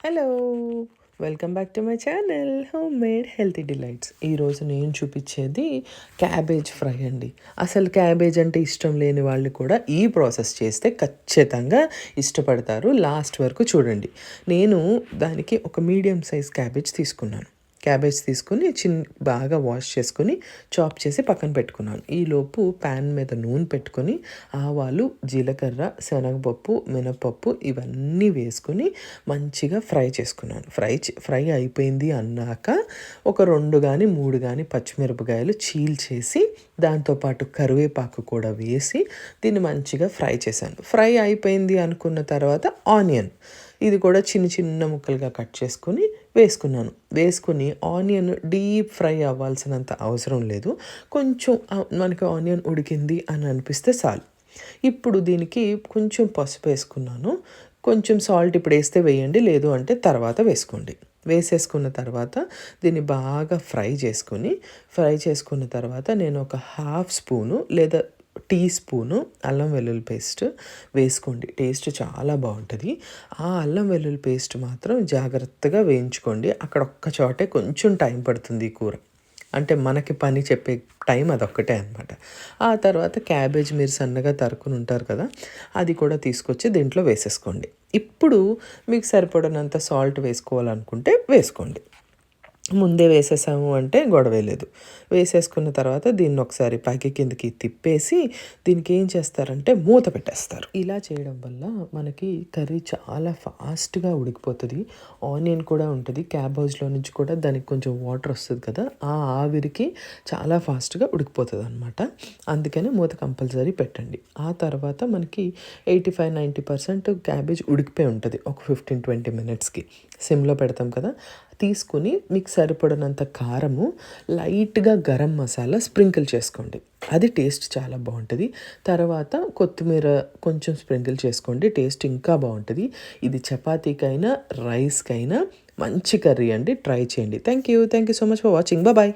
Hello! Welcome back to my channel home made healthy delights. ఈరోజు నేను చూపించేది cabbage fry అండి. అసలు క్యాబేజ్ అంటే ఇష్టం లేని వాళ్ళు కూడా ఈ ప్రాసెస్ చేస్తే ఖచ్చితంగా ఇష్టపడతారు. లాస్ట్ వరకు చూడండి. నేను దానికి ఒక మీడియం సైజ్ క్యాబేజ్ తీసుకున్నాను. క్యాబేజ్ తీసుకుని బాగా వాష్ చేసుకొని చాప్ చేసి పక్కన పెట్టుకున్నాను. ఈలోపు ప్యాన్ మీద నూనె పెట్టుకొని ఆవాలు, జీలకర్ర, శనగపప్పు, మినపప్పు ఇవన్నీ వేసుకొని మంచిగా ఫ్రై చేసుకున్నాను. ఫ్రై అయిపోయింది అన్నాక ఒక 2 కానీ 3 కానీ పచ్చిమిరపకాయలు చీల్చేసి దాంతోపాటు కరివేపాకు కూడా వేసి దీన్ని మంచిగా ఫ్రై చేశాను. ఫ్రై అయిపోయింది అనుకున్న తర్వాత ఆనియన్ ఇది కూడా చిన్న చిన్న ముక్కలుగా కట్ చేసుకొని వేసుకుని ఆనియన్ డీప్ ఫ్రై అవ్వాల్సినంత అవసరం లేదు. కొంచెం మనకి ఆనియన్ ఉడికింది అని అనిపిస్తే చాలు. ఇప్పుడు దీనికి కొంచెం పసుపు వేసుకున్నాను. కొంచెం సాల్ట్ ఇప్పుడు వేస్తే వేయండి, లేదు అంటే తర్వాత వేసుకోండి. వేసేసుకున్న తర్వాత దీన్ని బాగా ఫ్రై చేసుకున్న తర్వాత నేను ఒక 1/2 స్పూను లేదా టీ స్పూను అల్లం వెల్లుల్లి పేస్ట్ వేసుకోండి. టేస్ట్ చాలా బాగుంటుంది. ఆ అల్లం వెల్లుల్లి పేస్ట్ మాత్రం జాగ్రత్తగా వేయించుకోండి. అక్కడ ఒక్క చోటే కొంచెం టైం పడుతుంది ఈ కూర. అంటే మనకి పని చెప్పే టైం అదొక్కటే అనమాట. ఆ తర్వాత క్యాబేజ్ మీరు సన్నగా తరుకుని ఉంటారు కదా, అది కూడా తీసుకొచ్చి దీంట్లో వేసేసుకోండి. ఇప్పుడు మీకు సరిపడినంత సాల్ట్ వేసుకోవాలనుకుంటే వేసుకోండి. ముందే వేసేసాము అంటే గొడవే లేదు. వేసేసుకున్న తర్వాత దీన్ని ఒకసారి పైకి కిందకి తిప్పేసి దీనికి ఏం చేస్తారంటే మూత పెట్టేస్తారు. ఇలా చేయడం వల్ల మనకి కర్రీ చాలా ఫాస్ట్గా ఉడికిపోతుంది. ఆనియన్ కూడా ఉంటుంది, క్యాబేజ్లో నుంచి కూడా దానికి కొంచెం వాటర్ వస్తుంది కదా, ఆ ఆవిరికి చాలా ఫాస్ట్గా ఉడికిపోతుంది అనమాట. అందుకని మూత కంపల్సరీ పెట్టండి. ఆ తర్వాత మనకి 85-90% క్యాబేజ్ ఉడికిపోయి ఉంటుంది ఒక 15-20 మినిట్స్కి. సిమ్లో పెడతాం కదా, తీసుకుని మీకు సరిపడినంత కారము, లైట్గా గరం మసాలా స్ప్రింకిల్ చేసుకోండి. అది టేస్ట్ చాలా బాగుంటుంది. తర్వాత కొత్తిమీర కొంచెం స్ప్రింకిల్ చేసుకోండి, టేస్ట్ ఇంకా బాగుంటుంది. ఇది చపాతీకైనా రైస్కైనా మంచి కర్రీ అండి. ట్రై చేయండి. Thank you so much for watching. Bye.